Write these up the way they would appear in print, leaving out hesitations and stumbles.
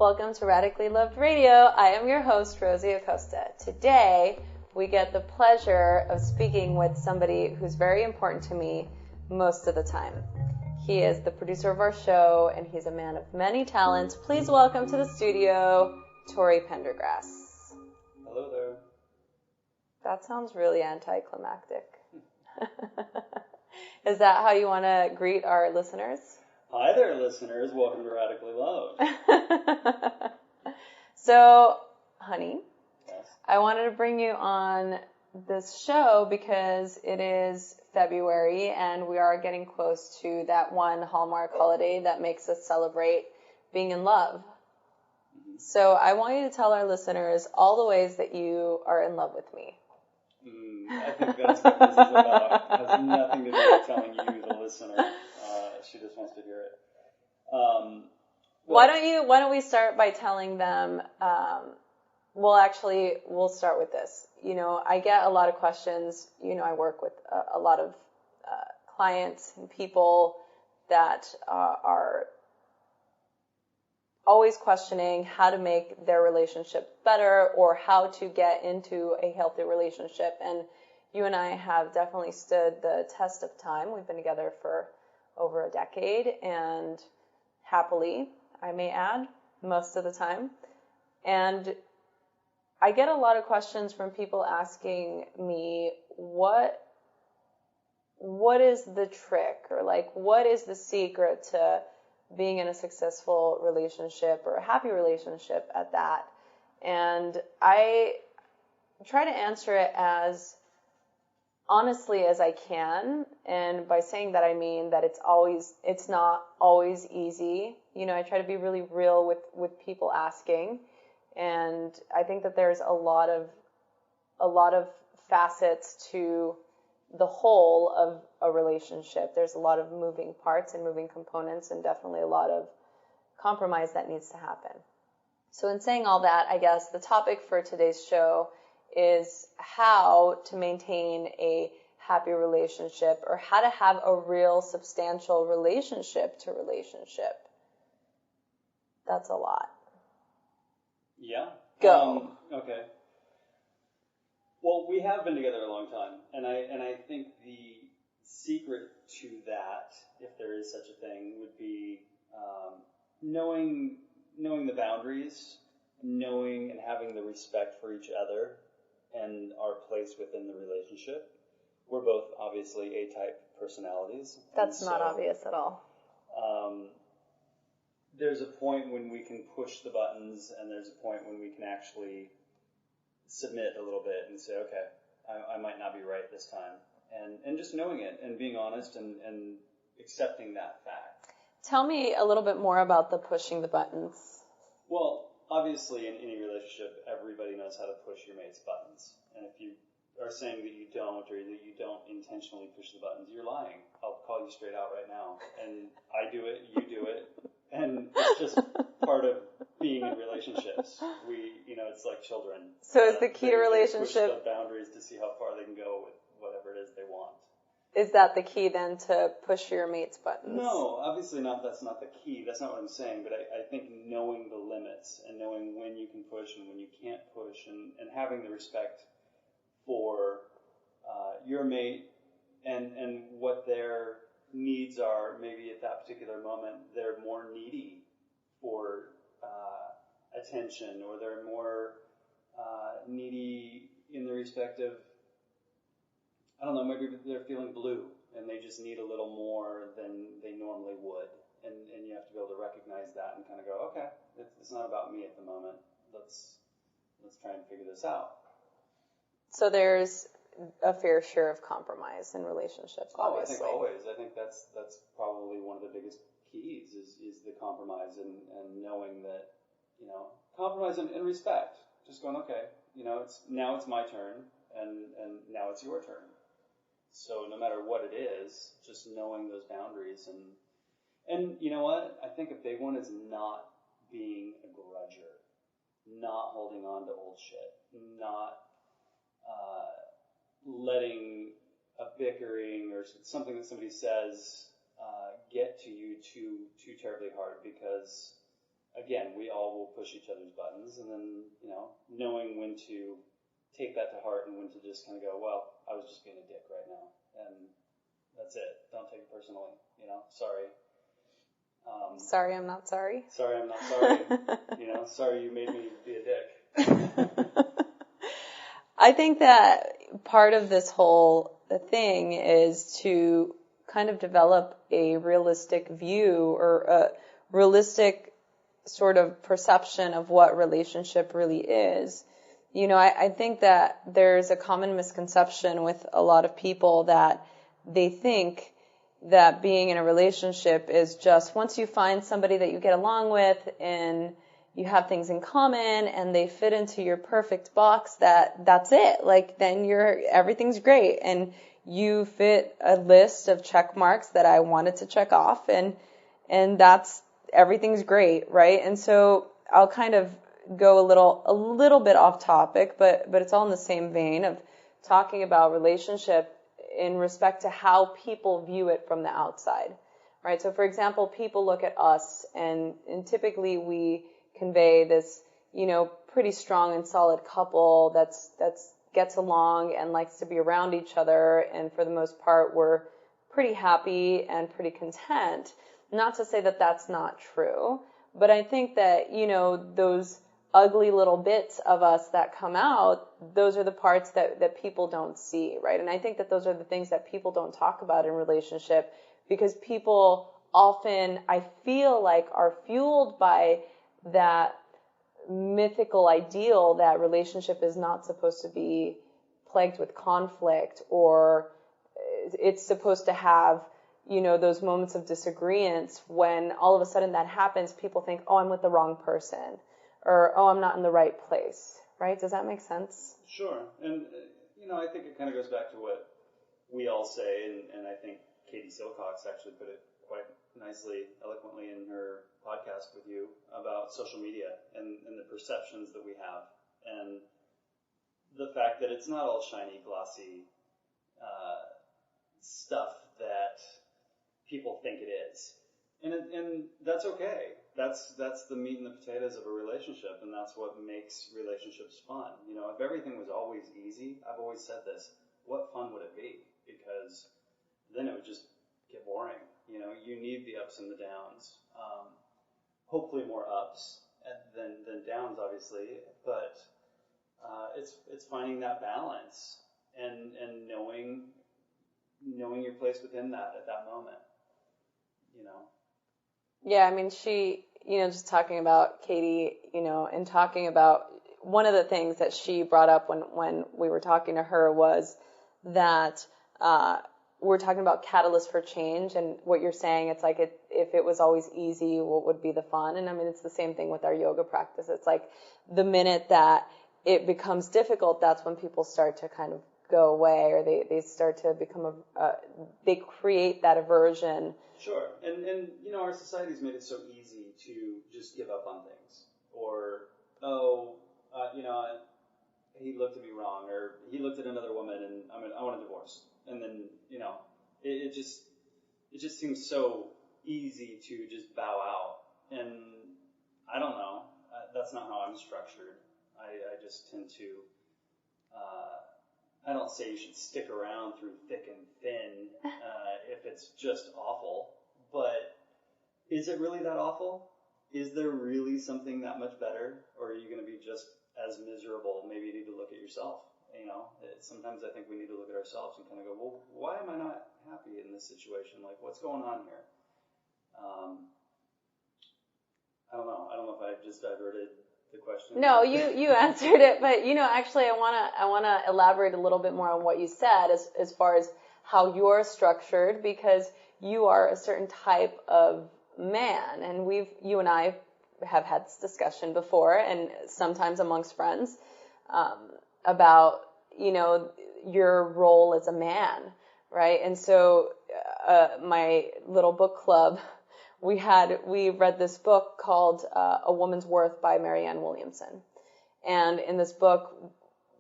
Welcome to Radically Loved Radio. I am your host, Rosie Acosta. Today, we get the pleasure of speaking with somebody who's very important to me most of the time. He is the producer of our show, and he's a man of many talents. Please welcome to the studio, Torry Pendergrass. Hello there. That sounds really anticlimactic. Is that how you want to greet our listeners? Hi there, listeners. Welcome to Radically Loved. So, honey, Yes. I wanted to bring you on this show because it is February and we are getting close to that one Hallmark holiday that makes us celebrate being in love. Mm-hmm. So I want you to tell our listeners all the ways that you are in love with me. I think that's what this is about. It has nothing to do with telling you, the listener. She just wants to hear it. Why don't we start by telling them, we'll start with this. You know, I get a lot of questions. You know, I work with a lot of clients and people that are always questioning how to make their relationship better or how to get into a healthy relationship. And you and I have definitely stood the test of time. We've been together for over a decade, and happily, I may add, most of the time. And I get a lot of questions from people asking me, what is the trick, or like, what is the secret to being in a successful relationship or a happy relationship at that? And I try to answer it as honestly as I can, and by saying that I mean that it's not always easy. You know, I try to be really real with people asking, and I think that there's a lot of facets to the whole of a relationship. There's a lot of moving parts and moving components, and definitely a lot of compromise that needs to happen. So in saying all that, I guess the topic for today's show is how to maintain a happy relationship, or how to have a real substantial relationship to relationship. That's a lot. Yeah. Go. Okay. Well, we have been together a long time, and I think the secret to that, if there is such a thing, would be knowing the boundaries, knowing and having the respect for each other and our place within the relationship. We're both obviously A-type personalities. That's not obvious at all. There's a point when we can push the buttons, and there's a point when we can actually submit a little bit and say, okay, I might not be right this time. And just knowing it and being honest and accepting that fact. Tell me a little bit more about the pushing the buttons. Well, obviously in any relationship, everybody knows how to push your mate's buttons. And if you are saying that you don't, or that you don't intentionally push the buttons, you're lying. I'll call you straight out right now. And I do it, you do it. And it's just part of being in relationships. It's like children. So is the key to relationship... They push the boundaries to see how far they can go with whatever it is they want. Is that the key then, to push your mate's buttons? No, obviously not. That's not the key. That's not what I'm saying. But I think knowing the limits and knowing when you can push and when you can't push, and having the respect for your mate and what their needs are. Maybe at that particular moment they're more needy for attention, or they're more needy in the respect of, I don't know, maybe they're feeling blue and they just need a little more than they normally would. And you have to be able to recognize that and kind of go, okay, it's not about me at the moment. Let's try and figure this out. So there's a fair share of compromise in relationships, obviously. I think always. I think that's probably one of the biggest keys is the compromise and knowing that, compromise and respect. Just going, okay, it's my turn and now it's your turn. So no matter what it is, just knowing those boundaries and you know what? I think a big one is not being a grudger, not holding on to old shit, not letting a bickering or something that somebody says get to you too terribly hard, because again, we all will push each other's buttons, and then, knowing when to take that to heart and when to just kind of go, well, I was just being a dick right now, and that's it. Don't take it personally, sorry. Sorry, I'm not sorry. Sorry, I'm not sorry. Sorry you made me be a dick. I think that part of this whole thing is to kind of develop a realistic view or a realistic sort of perception of what relationship really is. I think that there's a common misconception with a lot of people that they think that being in a relationship is just once you find somebody that you get along with and you have things in common and they fit into your perfect box, that's it. Like, then everything's great and you fit a list of check marks that I wanted to check off, and everything's great, right? And so I'll kind of go a little bit off topic, but it's all in the same vein of talking about relationship in respect to how people view it from the outside, right? So for example, people look at us and typically we convey this, pretty strong and solid couple that's gets along and likes to be around each other, and for the most part we're pretty happy and pretty content. Not to say that that's not true, but I think that, those ugly little bits of us that come out, those are the parts that people don't see, right? And I think that those are the things that people don't talk about in relationship, because people often, I feel like, are fueled by that mythical ideal that relationship is not supposed to be plagued with conflict, or it's supposed to have, those moments of disagreements. When all of a sudden that happens, people think, oh, I'm with the wrong person, or, oh, I'm not in the right place, right? Does that make sense? Sure. And, I think it kind of goes back to what we all say, and I think Katie Silcox actually put it quite nicely, eloquently in her podcast with you about social media and the perceptions that we have, and the fact that it's not all shiny, glossy stuff that people think it is. And that's okay. That's the meat and the potatoes of a relationship, and that's what makes relationships fun. If everything was always easy, I've always said this, what fun would it be? Because then it would just get boring. You need the ups and the downs. Hopefully more ups than downs, obviously, but it's finding that balance and knowing your place within that at that moment. Yeah, I mean, she, just talking about Katie, and talking about one of the things that she brought up when we were talking to her was that we're talking about catalyst for change, and what you're saying, it's like if it was always easy, what would be the fun? And I mean, it's the same thing with our yoga practice. It's like the minute that it becomes difficult, that's when people start to kind of go away, or they start to become they create that aversion. Sure, and our society's made it so easy to just give up on things, or he looked at me wrong, or he looked at another woman, and I want a divorce, and then it just seems so easy to just bow out, and I don't know, that's not how I'm structured. I just tend to. I don't say you should stick around through thick and thin if it's just awful, but is it really that awful? Is there really something that much better, or are you going to be just as miserable? Maybe you need to look at yourself. Sometimes I think we need to look at ourselves and kind of go, well, why am I not happy in this situation? Like, what's going on here? I don't know. I don't know if I just diverted the question. No, you answered it, but actually I wanna elaborate a little bit more on what you said as far as how you're structured, because you are a certain type of man, and you and I have had this discussion before, and sometimes amongst friends, about your role as a man, right? And so my little book club, we read this book called A Woman's Worth by Marianne Williamson. And in this book,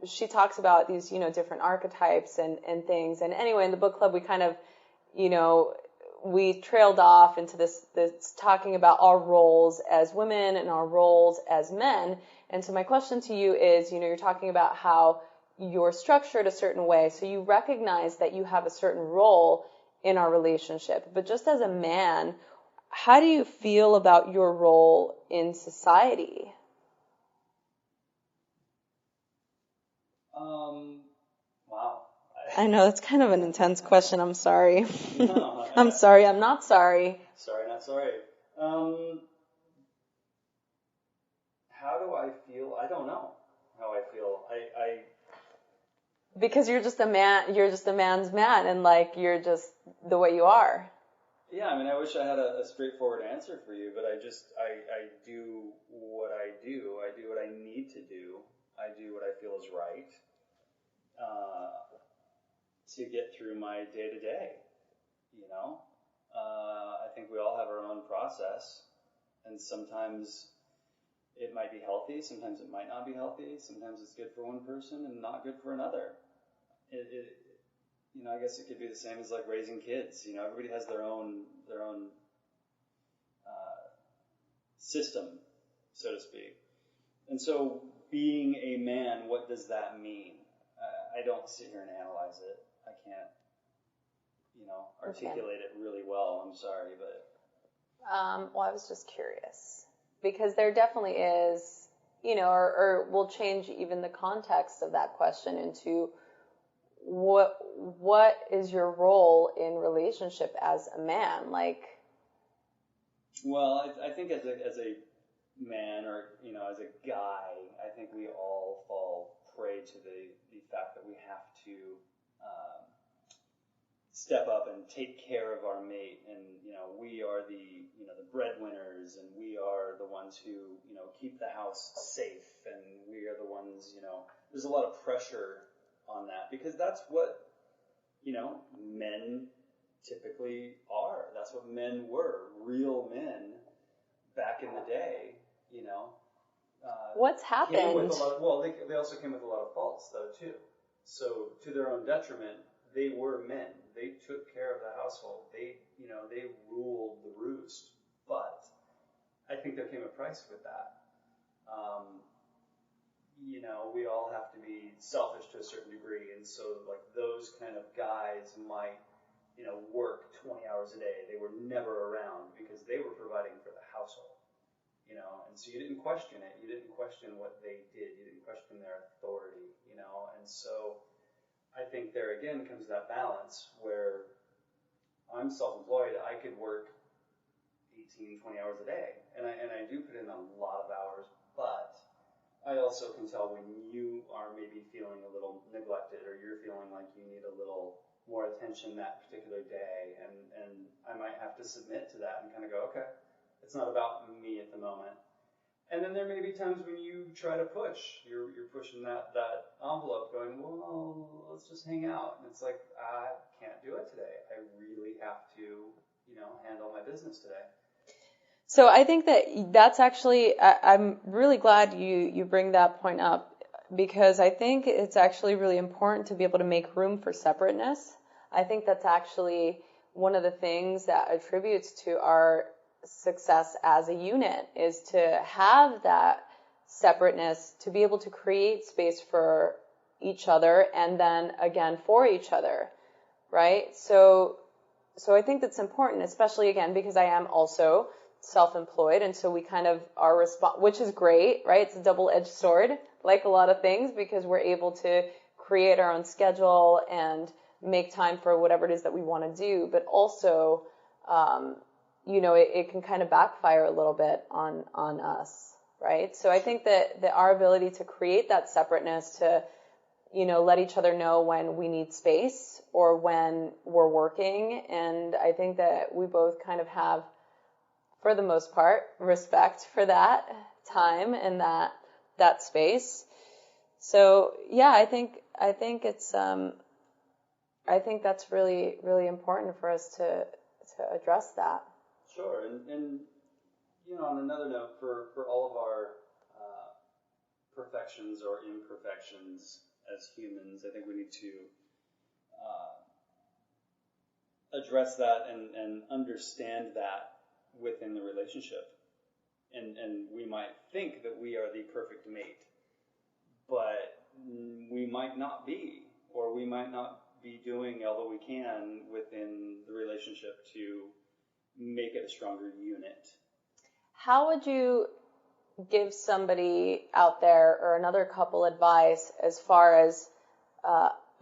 she talks about these, different archetypes and things. And anyway, in the book club, we kind of, we trailed off into this talking about our roles as women and our roles as men. And so my question to you is, you're talking about how you're structured a certain way, so you recognize that you have a certain role in our relationship. But just as a man, how do you feel about your role in society? Wow. I know, it's kind of an intense question. I'm sorry. No, I'm sorry. I'm not sorry. Sorry, not sorry. How do I feel? I don't know how I feel. Because you're just a man. You're just a man's man, and like you're just the way you are. Yeah, I mean, I wish I had a straightforward answer for you, but I do what I do. I do what I need to do. I do what I feel is right to get through my day-to-day, I think we all have our own process, and sometimes it might be healthy, sometimes it might not be healthy, sometimes it's good for one person and not good for another. I guess it could be the same as like raising kids. Everybody has their own system, so to speak. And so being a man, what does that mean? I don't sit here and analyze it. I can't, articulate it really well. I'm sorry, but. Well, I was just curious because there definitely is, or we'll change even the context of that question into what is your role in relationship as a man? Like. Well, I think as a man or, as a guy, I think we all fall prey to the fact that we have to step up and take care of our mate, and we are the breadwinners, and we are the ones who keep the house safe, and we are the ones there's a lot of pressure on that because that's what men typically are. That's what men were, real men back in the day. What's happened? They also came with a lot of faults though too. So to their own detriment, they were men. They took care of the household. They ruled the roost. But I think there came a price with that. We all have to be selfish to a certain degree, and so like those kind of guys might, work 20 hours a day. They were never around because they were providing for the household, and so you didn't question it. You didn't question what they did. You didn't question their authority, and so I think there again comes that balance where I'm self-employed. I could work 18, 20 hours a day, and I do put in a lot of hours, but I also can tell when you are maybe feeling a little neglected or you're feeling like you need a little more attention that particular day, and I might have to submit to that and kind of go, okay, it's not about me at the moment. And then there may be times when you try to push. You're pushing that envelope going, well, let's just hang out. And it's like, I can't do it today. I really have to, handle my business today. So I think that's actually, I'm really glad you bring that point up because I think it's actually really important to be able to make room for separateness. I think that's actually one of the things that attributes to our success as a unit is to have that separateness, to be able to create space for each other and then again for each other, right? So I think that's important, especially again because I am also self-employed, and so we kind of are which is great, right? It's a double-edged sword, like a lot of things, because we're able to create our own schedule and make time for whatever it is that we want to do, but also, it can kind of backfire a little bit on us, right? So I think that our ability to create that separateness, to let each other know when we need space or when we're working, and I think that we both kind of have, for the most part, respect for that time and that space. So yeah, I think it's I think that's really, really important for us to address that. Sure, and on another note, for all of our perfections or imperfections as humans, I think we need to address that and understand that within the relationship. And we might think that we are the perfect mate, but we might not be, or we might not be doing all that we can within the relationship to make it a stronger unit. How would you give somebody out there or another couple advice as far as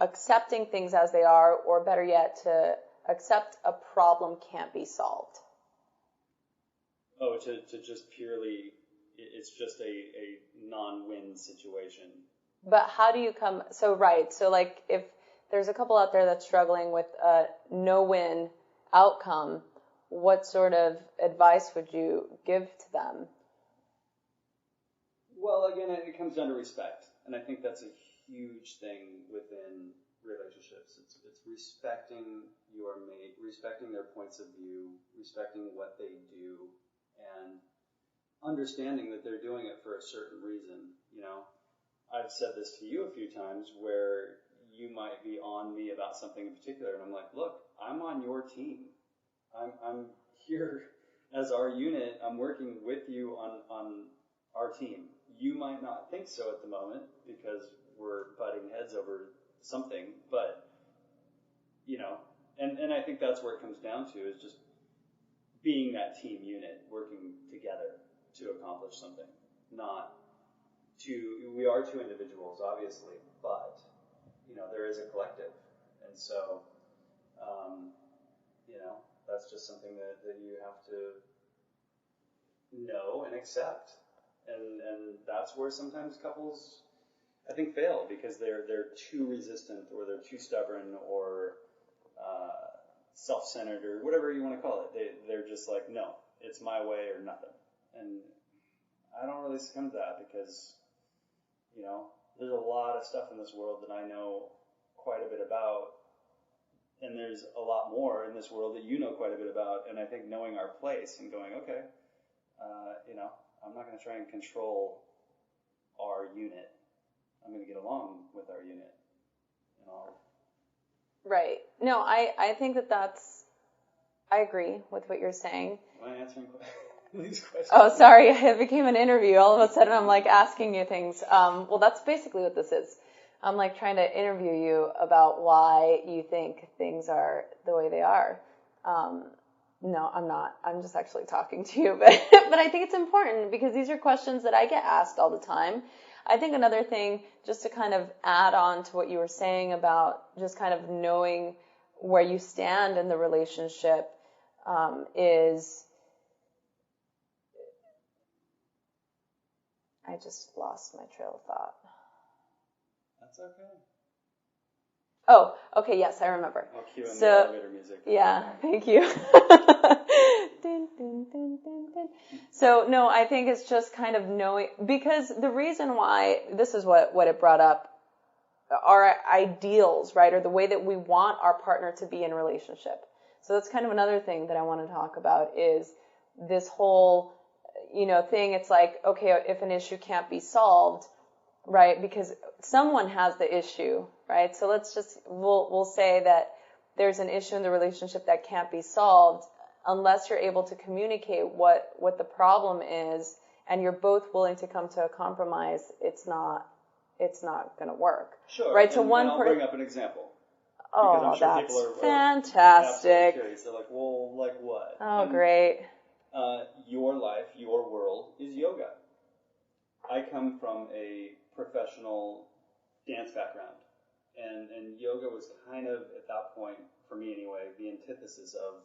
accepting things as they are, or better yet, to accept a problem can't be solved? Oh, to just purely, it's just a non-win situation. But how do you come, so like if there's a couple out there that's struggling with a no-win outcome, what sort of advice would you give to them? Well, again, it comes down to respect, and I think that's a huge thing within relationships. It's respecting your mate, respecting their points of view, respecting what they do, and understanding that they're doing it for a certain reason. You know, I've said this to you a few times where you might be on me about something in particular, and I'm like, look, I'm on your team. I'm here as our unit. I'm working with you on our team. You might not think so at the moment because we're butting heads over something, but, you know, and I think that's where it comes down to, is just being that team unit, working together to accomplish something. We are two individuals, obviously, but, you know, there is a collective. And so, you know, that's just something that you have to know and accept. And that's where sometimes couples, I think, fail because they're too resistant, or they're too stubborn, or self-centered, or whatever you want to call it. They're just like, no, it's my way or nothing. And I don't really succumb to that because, you know, there's a lot of stuff in this world that I know quite a bit about, and there's a lot more in this world that you know quite a bit about. And I think knowing our place and going, okay, you know, I'm not going to try and control our unit. I'm going to get along with our unit. And all. Right. No, I think I agree with what you're saying. Am I answering these questions? Oh, sorry. It became an interview. All of a sudden I'm like asking you things. Well, that's basically what this is. I'm like trying to interview you about why you think things are the way they are. No, I'm not. I'm just actually talking to you. But I think it's important because these are questions that I get asked all the time. I think another thing, just to kind of add on to what you were saying about just kind of knowing where you stand in the relationship, is, I just lost my trail of thought. That's okay. Oh, okay, yes, I remember. I'll cue in the elevator music. Yeah, thank you. Dun, dun, dun, dun, dun. So, no, I think it's just kind of knowing, because the reason why, this is what it brought up, our ideals, right, or the way that we want our partner to be in a relationship. So that's kind of another thing that I want to talk about is this whole, you know, thing. It's like, okay, if an issue can't be solved, right, because someone has the issue, right? So we'll say that there's an issue in the relationship that can't be solved unless you're able to communicate what the problem is and you're both willing to come to a compromise. It's not going to work. Sure. Right? So I'll bring up an example. Oh, sure that's people are fantastic. Curious. They're like, well, like what? Oh, great. Your life, your world is yoga. I come from a professional dance background, and yoga was kind of, at that point, for me anyway, the antithesis of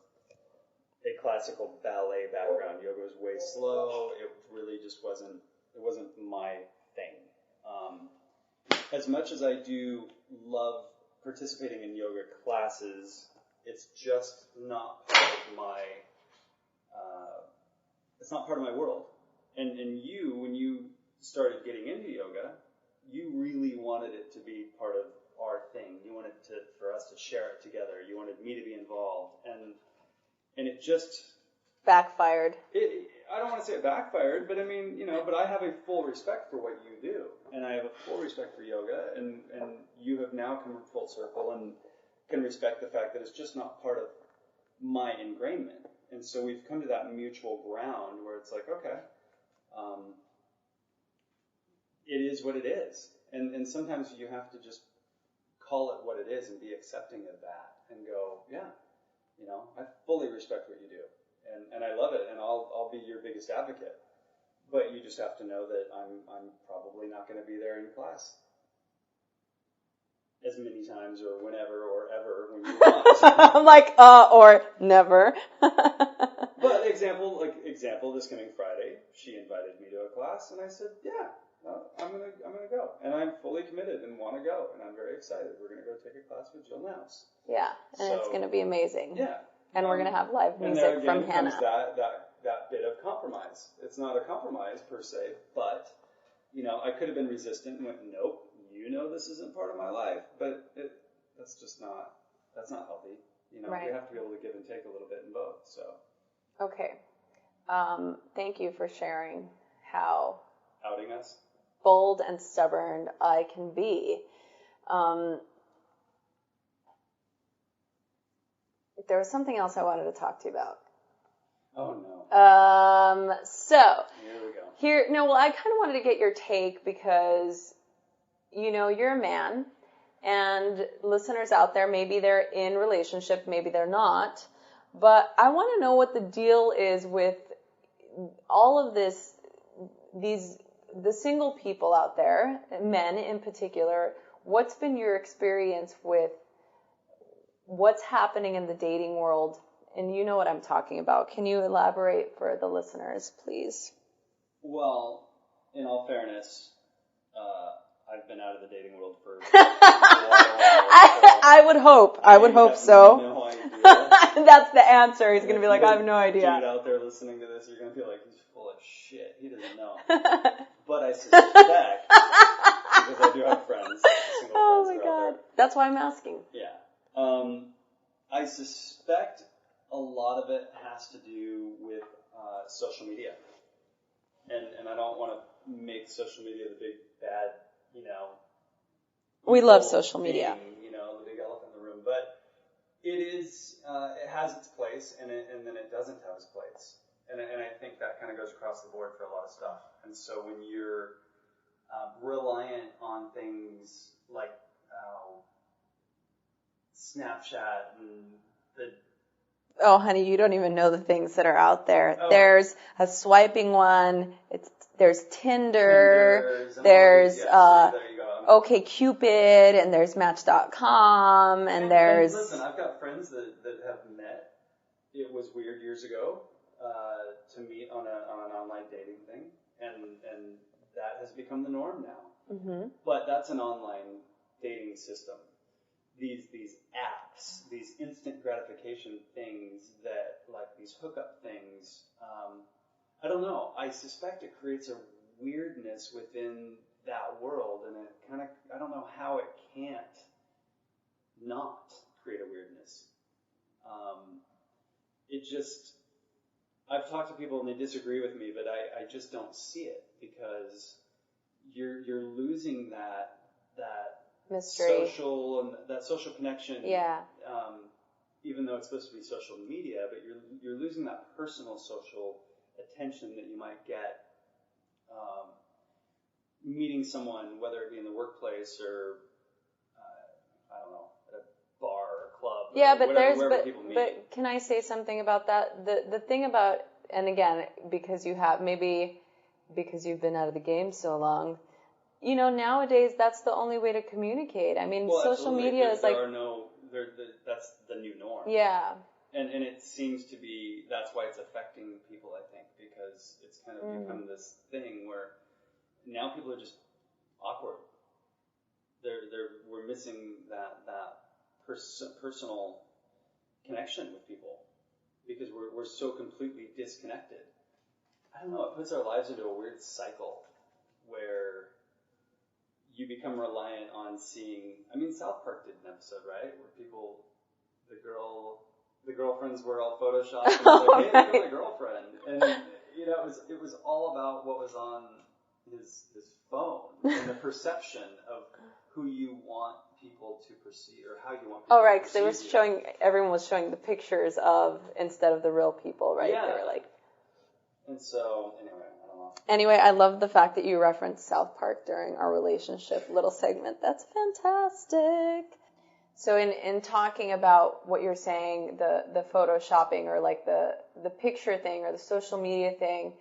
a classical ballet background. Yoga was way slow. It really just wasn't my thing. As much as I do love participating in yoga classes, it's just not part of my it's not part of my world. And you, when you started getting into yoga, you really wanted it to be part of our thing. You wanted for us to share it together. You wanted me to be involved, and it just backfired. I don't want to say it backfired, but I mean, you know, but I have a full respect for what you do, and I have a full respect for yoga, and you have now come full circle and can respect the fact that it's just not part of my ingrainment. And so we've come to that mutual ground where it's like, okay, it is what it is. And sometimes you have to just call it what it is and be accepting of that and go, yeah, I fully respect what you do. And I love it, and I'll be your biggest advocate. But you just have to know that I'm probably not going to be there in class as many times or whenever or ever when you want. I'm like, or never. But example this coming Friday, she invited me to a class, and I said, yeah, I'm gonna go, and I'm fully committed and want to go, and I'm very excited. We're gonna go take a class with Jill Nouse. Yeah, and it's gonna be amazing. Yeah, and we're gonna have live music from Hannah. Comes that bit of compromise. It's not a compromise per se, but I could have been resistant and went, nope, this isn't part of my life, but that's not healthy. Right. We have to be able to give and take a little bit in both. So. Okay. Thank you for sharing how outing us. Bold and stubborn I can be. There was something else I wanted to talk to you about. Oh no. So here we go. I kind of wanted to get your take because you're a man, and listeners out there, maybe they're in relationship, maybe they're not, but I want to know what the deal is with all of the single people out there, men in particular. What's been your experience with what's happening in the dating world? And you know what I'm talking about. Can you elaborate for the listeners, please? Well, in all fairness, I've been out of the dating world for I would hope. I would hope so. No idea. That's the answer. He's going to be like, I have no idea. Dude out there listening to this, you're going to feel like he's full of shit. He doesn't know. But I suspect, because I do have friends, single oh friends my that are out God. there. That's why I'm asking. Yeah. I suspect a lot of it has to do with social media. And I don't want to make social media the big bad, we love social media. The big elephant in the room. But it is, it has its place, and then it doesn't have its place. And I think that kind of goes across the board for a lot of stuff. And so when you're reliant on things like Snapchat and the... Oh, honey, you don't even know the things that are out there. Oh. There's a swiping one. There's Tinder. There's OkCupid, and there's Match.com, and there's... And listen, I've got friends that have met. It was weird years ago to meet on an online dating thing, and that has become the norm now. Mm-hmm. But that's an online dating system. These apps, these instant gratification things that, like these hookup things, I don't know. I suspect it creates a weirdness within that world, and it kind of, I don't know how it can't not create a weirdness. It just, I've talked to people and they disagree with me, but I just don't see it, because you're losing that mystery, that social connection. Yeah. Even though it's supposed to be social media, but you're losing that personal social attention that you might get meeting someone, whether it be in the workplace or I don't know, at a bar or a club. Yeah, or wherever people meet. But can I say something about that? The thing about, and again, because you've been out of the game so long, nowadays that's the only way to communicate. I mean, social media is like... that's the new norm. Yeah. And it seems to be, that's why it's affecting people, I think, because it's kind of become this thing where now people are just awkward. We're missing that personal connection with people because we're so completely disconnected. I don't know, it puts our lives into a weird cycle where you become reliant on seeing, South Park did an episode, right? Where people, the girlfriends were all photoshopped and was like, hey, look at my girlfriend. And, it was all about what was on his phone and the perception of who you want people to perceive, or how you want people right, to because perceive everyone was showing the pictures of instead of the real people, right? Yeah. They were like. And so, anyway, I don't know. Anyway, I love the fact that you referenced South Park during our relationship little segment. That's fantastic. So in talking about what you're saying, the photoshopping or like the picture thing or the social media thing,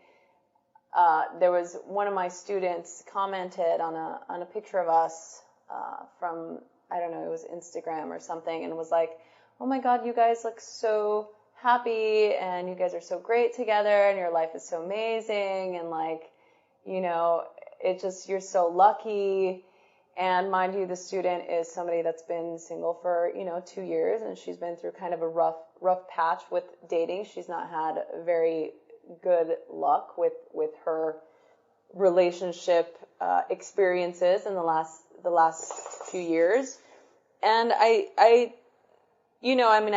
there was one of my students commented on a picture of us from, I don't know, it was Instagram or something, and was like, oh my God, you guys look so happy and you guys are so great together and your life is so amazing and like, you know, it just, you're so lucky. And mind you, the student is somebody that's been single for, 2 years, and she's been through kind of a rough patch with dating. She's not had very good luck with her relationship experiences in the last few years. And I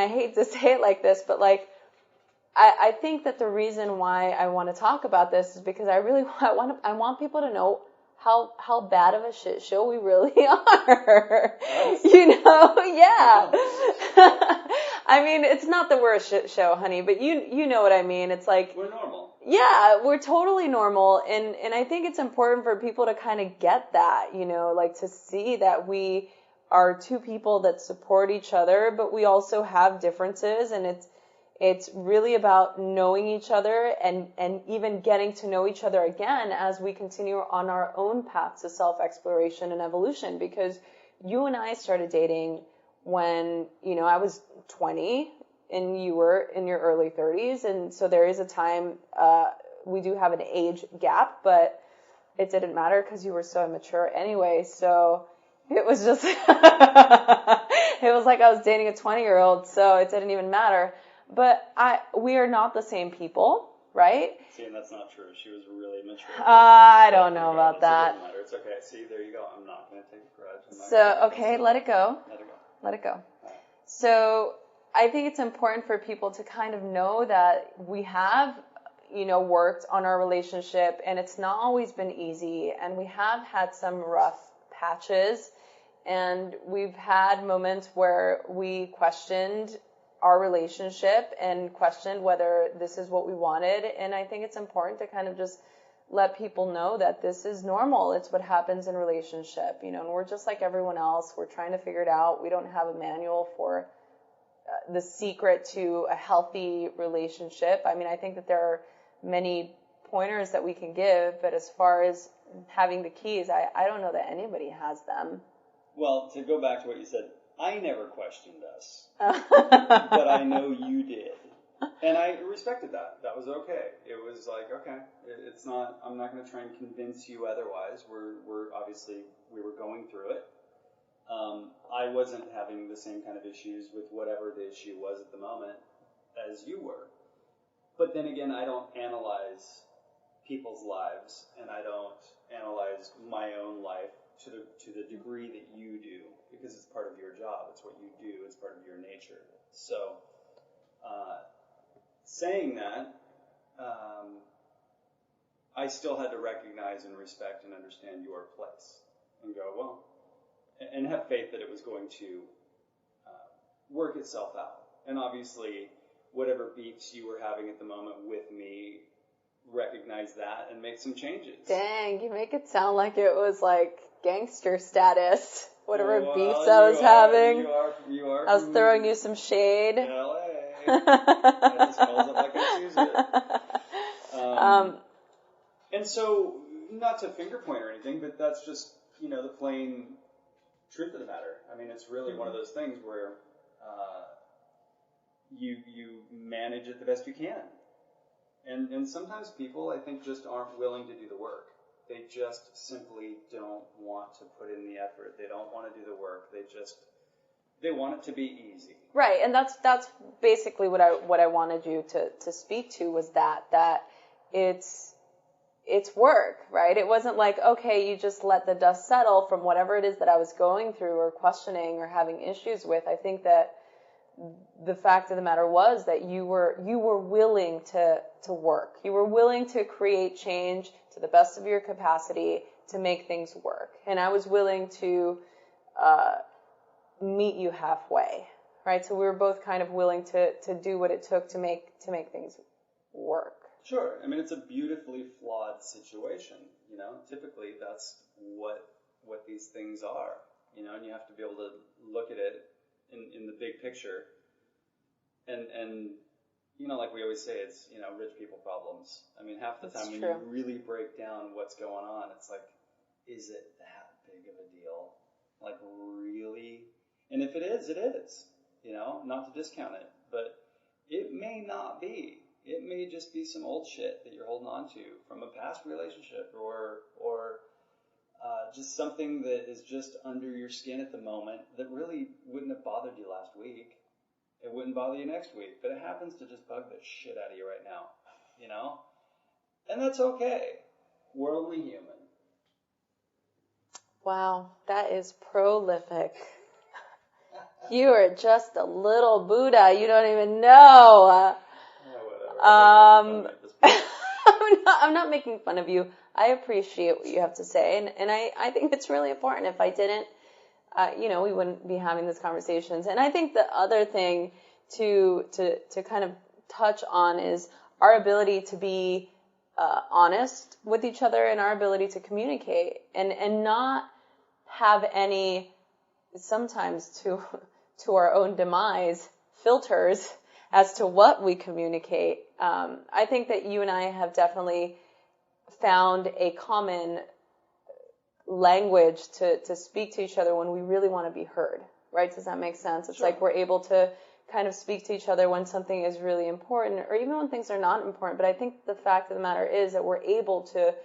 hate to say it like this, but like, I think that the reason why I want to talk about this is because I want people to know how bad of a shit show we really are. Nice. Yeah. I mean, it's not that we're a shit show, honey, but you know what I mean. It's like, we're normal. Yeah, we're totally normal, and I think it's important for people to kind of get that, like to see that we are two people that support each other, but we also have differences, and it's really about knowing each other and even getting to know each other again as we continue on our own path to self-exploration and evolution. Because you and I started dating when, I was 20 and you were in your early 30s. And so there is a time, we do have an age gap, but it didn't matter because you were so immature anyway. So it was just, it was like I was dating a 20-year-old, so it didn't even matter. But we are not the same people, right? See, and that's not true. She was really mature. I don't know about that. It doesn't matter. It's okay. See, there you go. I'm not going to take a grudge. So, okay, let it go. Let it go. Right. So, I think it's important for people to kind of know that we have, worked on our relationship, and it's not always been easy, and we have had some rough patches, and we've had moments where we questioned our relationship and questioned whether this is what we wanted. And I think it's important to kind of just let people know that this is normal. It's what happens in relationship, and we're just like everyone else. We're trying to figure it out. We don't have a manual for the secret to a healthy relationship. I mean, I think that there are many pointers that we can give, but as far as having the keys, I don't know that anybody has them. Well, to go back to what you said, I never questioned us, but I know you did. And I respected that. That was okay. It was like, okay, it's not, I'm not going to try and convince you otherwise. We're obviously, we were going through it. I wasn't having the same kind of issues with whatever the issue was at the moment as you were. But then again, I don't analyze people's lives, and I don't analyze my own life to the degree that you do, because it's part of your job. It's what you do. It's part of your nature. So, saying that, I still had to recognize and respect and understand your place and go, well, and have faith that it was going to work itself out. And obviously, whatever beefs you were having at the moment with me, recognize that and make some changes. Dang, you make it sound like it was like gangster status. Whatever beefs I was having. You are. I was throwing you some shade. LA. I just calls it like I choose it. And so, not to finger point or anything, but that's just, the plain truth of the matter. I mean, it's really one of those things where you manage it the best you can. And sometimes people, I think, just aren't willing to do the work. They just simply don't want to put in the effort. They don't want to do the work. They want it to be easy. Right, and that's basically what I wanted you to speak to, was that it's work, right? It wasn't like, okay, you just let the dust settle from whatever it is that I was going through or questioning or having issues with. I think that the fact of the matter was that you were willing to work. You were willing to create change to the best of your capacity to make things work. And I was willing to meet you halfway, right? So we were both kind of willing to do what it took to make things work. Sure. I mean, it's a beautifully flawed situation. Typically that's what these things are. And you have to be able to look at it in the big picture. And like we always say, it's rich people problems. I mean, half the time when you really break down what's going on, it's like, is it that big of a deal? Like, really? And if it is, it is. Not to discount it, but it may not be. It may just be some old shit that you're holding on to from a past relationship, or just something that is just under your skin at the moment that really wouldn't have bothered you last week. It wouldn't bother you next week, but it happens to just bug the shit out of you right now. And that's okay. We're only human. Wow, that is prolific. You are just a little Buddha. You don't even know. I'm not making fun of you. I appreciate what you have to say, and I think it's really important. If I didn't, we wouldn't be having these conversations. And I think the other thing to kind of touch on is our ability to be honest with each other, and our ability to communicate, and not have any, sometimes to our own demise, filters as to what we communicate. I think that you and I have definitely found a common language to speak to each other when we really want to be heard, right? Does that make sense? It's like we're able to kind of speak to each other when something is really important, or even when things are not important. But I think the fact of the matter is that we're able to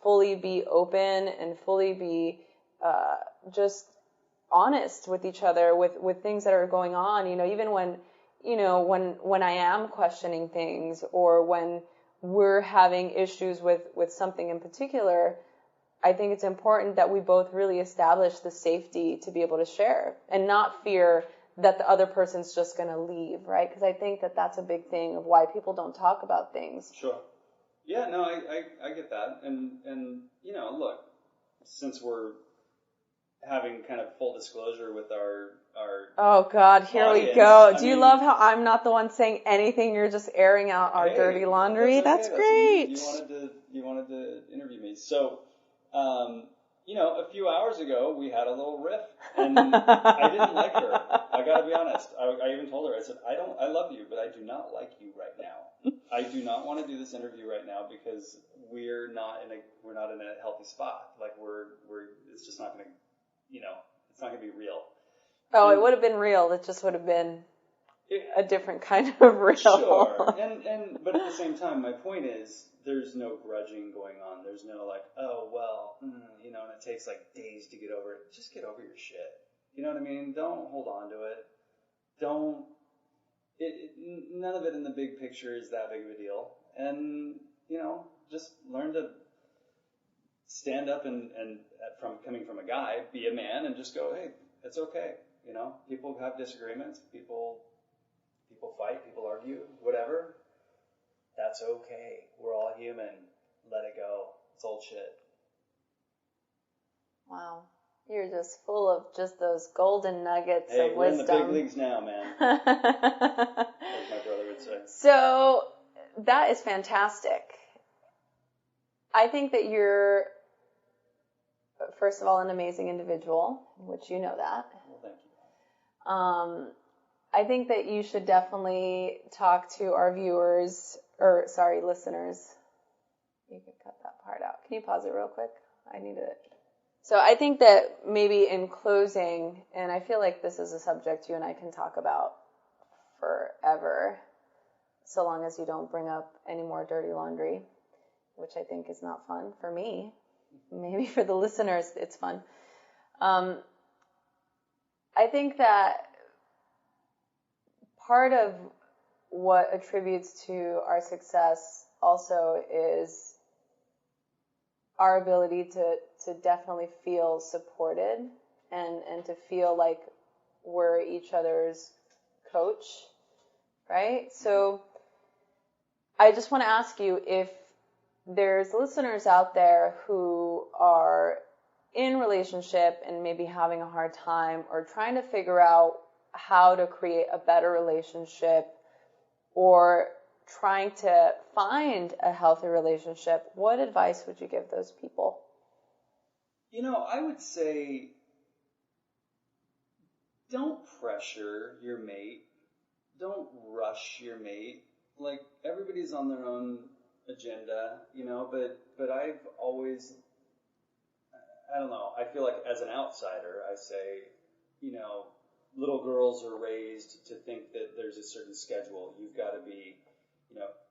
fully be open and fully be just honest with each other with things that are going on, even when I am questioning things, or when we're having issues with something in particular. I think it's important that we both really establish the safety to be able to share and not fear that the other person's just going to leave, right? Because I think that that's a big thing of why people don't talk about things. Sure. Yeah, no, I get that. And look, since we're having kind of full disclosure with our oh God, here audience, we go. Do you love how I'm not the one saying anything? You're just airing out our dirty laundry. That's great. You wanted to interview me. So, a few hours ago we had a little riff, and I didn't like her. I gotta be honest. I even told her, I said, I love you, but I do not like you right now. I do not want to do this interview right now because we're not in a healthy spot. Like it's just not gonna, it's not gonna be real. Oh, it would have been real. It just would have been a different kind of real. Sure. But at the same time, my point is, there's no grudging going on. There's no like, oh, well, and it takes like days to get over it. Just get over your shit. You know what I mean? Don't hold on to it. None of it in the big picture is that big of a deal. And, just learn to stand up and coming from a guy, be a man and just go, hey, it's okay. People have disagreements. People fight. People argue. Whatever. That's okay. We're all human. Let it go. It's old shit. Wow. You're just full of just those golden nuggets of wisdom. We're in the big leagues now, man. Like my brother would say. So, that is fantastic. I think that you're, first of all, an amazing individual, which you know that. Well, thank you. I think that you should definitely talk to our listeners. You can cut that part out. Can you pause it real quick? I need it. So I think that maybe in closing, and I feel like this is a subject you and I can talk about forever, so long as you don't bring up any more dirty laundry, which I think is not fun for me. Maybe for the listeners, it's fun. I think that part of what attributes to our success also is our ability to definitely feel supported and to feel like we're each other's coach, right? So I just want to ask you if there's listeners out there who are in relationship and maybe having a hard time or trying to figure out how to create a better relationship or trying to find a healthy relationship, what advice would you give those people? I would say don't pressure your mate. Don't rush your mate. Like, everybody's on their own agenda, but I've always, I don't know, I feel like as an outsider, I say, little girls are raised to think that there's a certain schedule. You've got to be,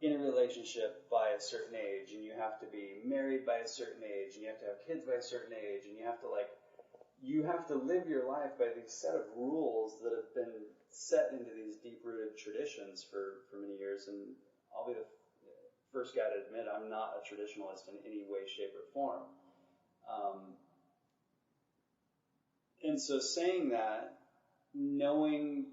in a relationship by a certain age, and you have to be married by a certain age, and you have to have kids by a certain age, and you have to live your life by these set of rules that have been set into these deep-rooted traditions for many years. And I'll be the first guy to admit I'm not a traditionalist in any way, shape, or form. And so saying that, knowing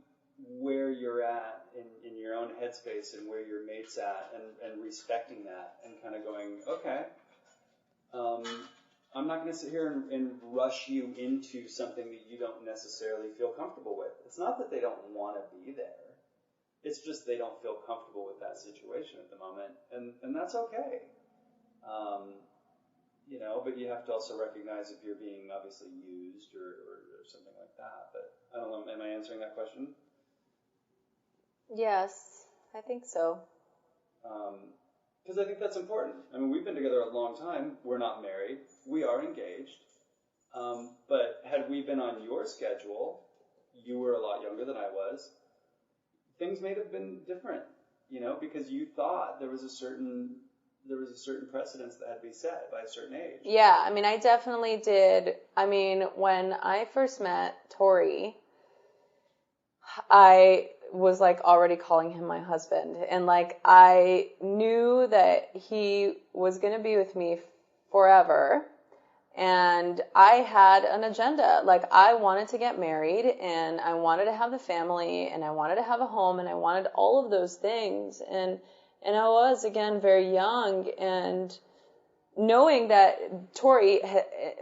where you're at in your own headspace and where your mate's at, and respecting that, and kind of going, okay, I'm not going to sit here and rush you into something that you don't necessarily feel comfortable with. It's not that they don't want to be there. It's just they don't feel comfortable with that situation at the moment, and that's okay. But you have to also recognize if you're being obviously used or something like that. But I don't know, am I answering that question? Yes, I think so. Because I think that's important. I mean, we've been together a long time. We're not married. We are engaged. But had we been on your schedule, you were a lot younger than I was, things may have been different, because you thought there was a certain precedence that had to be set by a certain age. Yeah, I mean, I definitely did. I mean, when I first met Torry, I was like already calling him my husband, and like I knew that he was going to be with me forever, and I had an agenda. Like, I wanted to get married, and I wanted to have the family, and I wanted to have a home, and I wanted all of those things, and I was, again, very young, and knowing that Torry,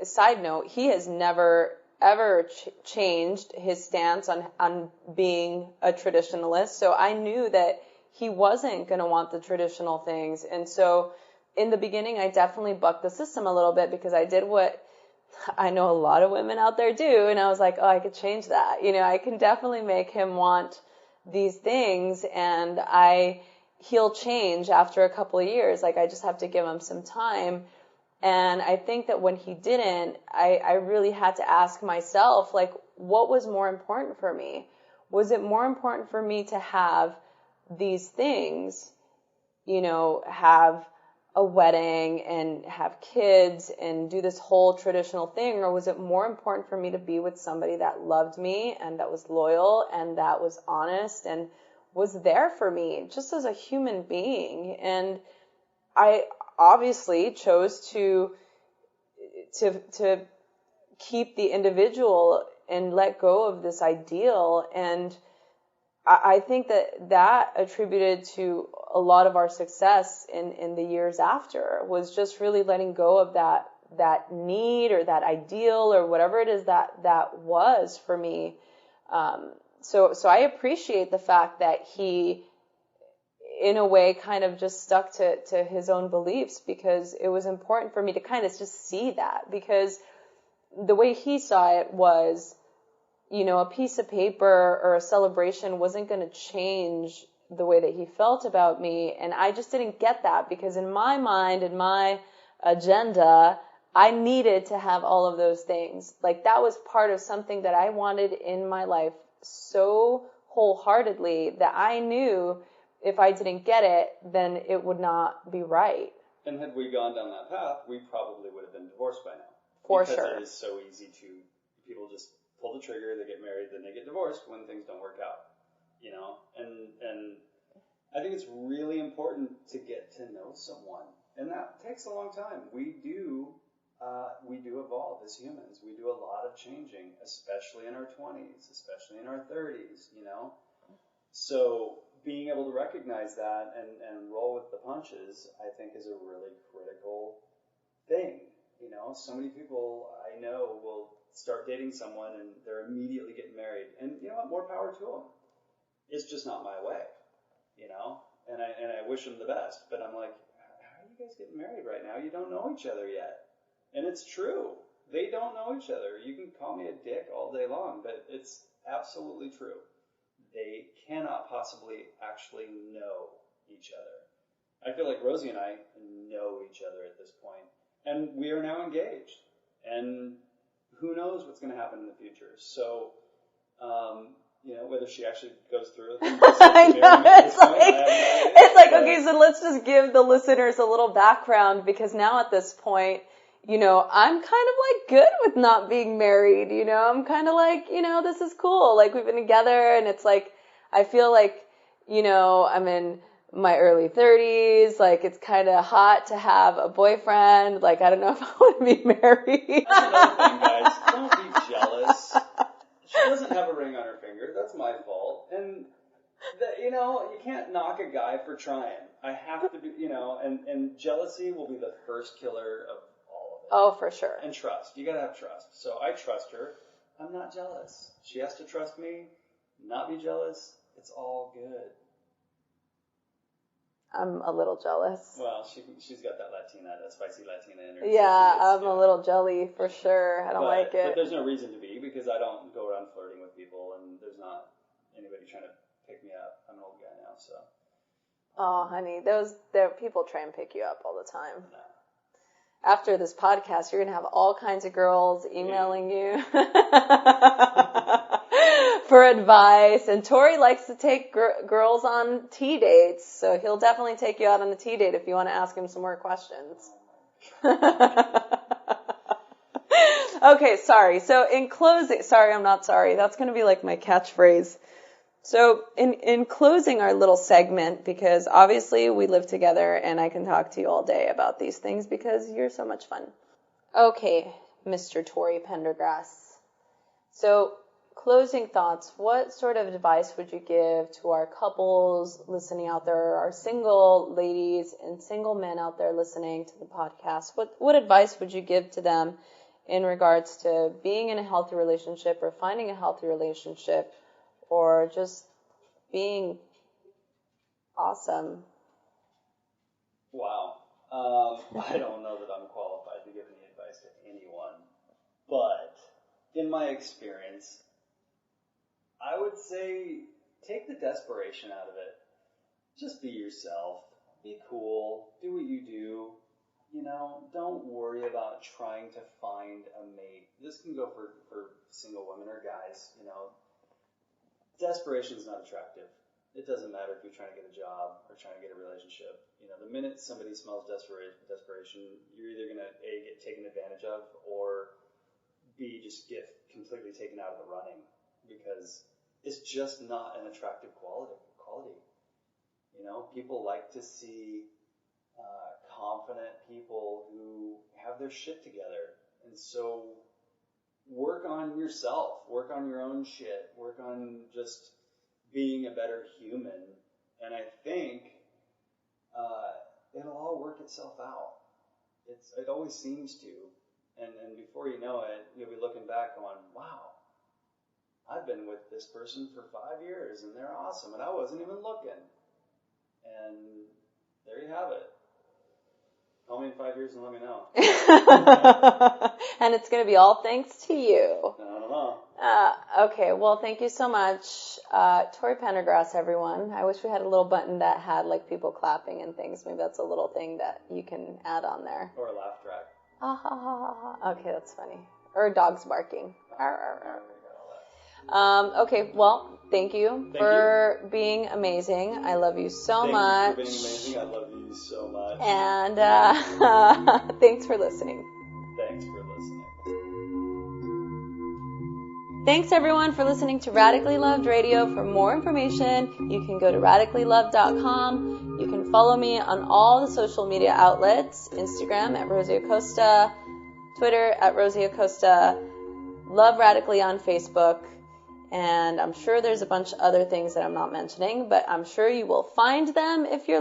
side note, he has never ever changed his stance on being a traditionalist. So I knew that he wasn't going to want the traditional things. And so in the beginning, I definitely bucked the system a little bit, because I did what I know a lot of women out there do. And I was like, oh, I could change that. I can definitely make him want these things, and he'll change after a couple of years. Like, I just have to give him some time. And I think that when he didn't, I really had to ask myself, like, what was more important for me? Was it more important for me to have these things, have a wedding and have kids and do this whole traditional thing? Or was it more important for me to be with somebody that loved me and that was loyal and that was honest and was there for me just as a human being? And I obviously chose to keep the individual and let go of this ideal. And I think that attributed to a lot of our success in the years after, was just really letting go of that need or that ideal or whatever it is that was for me. So I appreciate the fact that he, in a way, kind of just stuck to his own beliefs, because it was important for me to kind of just see that, because the way he saw it was, a piece of paper or a celebration wasn't going to change the way that he felt about me. And I just didn't get that, because in my mind, in my agenda, I needed to have all of those things. Like, that was part of something that I wanted in my life so wholeheartedly that I knew if I didn't get it, then it would not be right. And had we gone down that path, we probably would have been divorced by now. For because sure. It is so easy people just pull the trigger, they get married, then they get divorced when things don't work out. And I think it's really important to get to know someone. And that takes a long time. We do evolve as humans. We do a lot of changing, especially in our 20s, especially in our 30s, So being able to recognize that and roll with the punches, I think, is a really critical thing. So many people, I I know will start dating someone and they're immediately getting married. And you know what? More power to them. It's just not my way, you know? And I wish them the best. But I'm like, how are you guys getting married right now? You don't know each other yet. And it's true. They don't know each other. You can call me a dick all day long, but it's absolutely true. They cannot possibly actually know each other. I feel like Rosie and I know each other at this point, and we are now engaged. And who knows what's going to happen in the future? So, you know, whether she actually goes through with it. I know, it's like, okay, so let's just give the listeners a little background, because now at this point, you know, I'm kind of like good with not being married, you know, I'm kind of like, you know, this is cool. Like, we've been together, and it's like, I feel like, you know, I'm in my early 30s, like, it's kind of hot to have a boyfriend. Like, I don't know if I want to be married. That's another thing, guys. Don't be jealous. She doesn't have a ring on her finger. That's my fault. And, you know, you can't knock a guy for trying. I have to be, you know, and jealousy will be the first killer of all of it. Oh, for sure. And trust. You gotta have trust. So I trust her. I'm not jealous. She has to trust me, not be jealous. It's all good. I'm a little jealous. Well, she's got that spicy Latina energy. Yeah, I'm a little jelly for sure. I don't like it. But there's no reason to be, because I don't go around flirting with people, and there's not anybody trying to pick me up. I'm an old guy now, so. Oh, honey, people try and pick you up all the time. No. After this podcast, you're going to have all kinds of girls emailing you for advice. And Torry likes to take girls on tea dates, so he'll definitely take you out on a tea date if you want to ask him some more questions. Okay, sorry. So in closing, sorry, I'm not sorry. That's going to be like my catchphrase. So in closing our little segment, because obviously we live together and I can talk to you all day about these things because you're so much fun. Okay, Mr. Torry Pendergrass. So closing thoughts, what sort of advice would you give to our couples listening out there, our single ladies and single men out there listening to the podcast? What advice would you give to them in regards to being in a healthy relationship or finding a healthy relationship, or just being awesome? Wow. I don't know that I'm qualified to give any advice to anyone, but in my experience, I would say take the desperation out of it. Just be yourself. Be cool. Do what you do. You know, don't worry about trying to find a mate. This can go for single women or guys, you know. Desperation is not attractive. It doesn't matter if you're trying to get a job or trying to get a relationship. You know, the minute somebody smells desperation, you're either going to A, get taken advantage of, or B, just get completely taken out of the running, because it's just not an attractive quality. You know, people like to see confident people who have their shit together. And so work on yourself, work on your own shit, work on just being a better human, and I think it'll all work itself out. It always seems to, and before you know it, you'll be looking back going, wow, I've been with this person for 5 years, and they're awesome, and I wasn't even looking. And there you have it. Call me in 5 years and let me know. And it's going to be all thanks to you. I don't know. Okay, well, thank you so much. Torry Pendergrass, everyone. I wish we had a little button that had like people clapping and things. Maybe that's a little thing that you can add on there. Or a laugh track. Ah, ha, ha, ha, ha. Okay, that's funny. Or dogs barking. Arr, arr, arr. Okay, well, thank you for being amazing. I love you so much. Thank you for being amazing. I love you so much. And thanks for listening. Thanks for listening. Thanks, everyone, for listening to Radically Loved Radio. For more information, you can go to radicallylove.com. You can follow me on all the social media outlets, Instagram at Rosie Acosta, Twitter at Rosie Acosta, Love Radically on Facebook, and I'm sure there's a bunch of other things that I'm not mentioning, but I'm sure you will find them if you're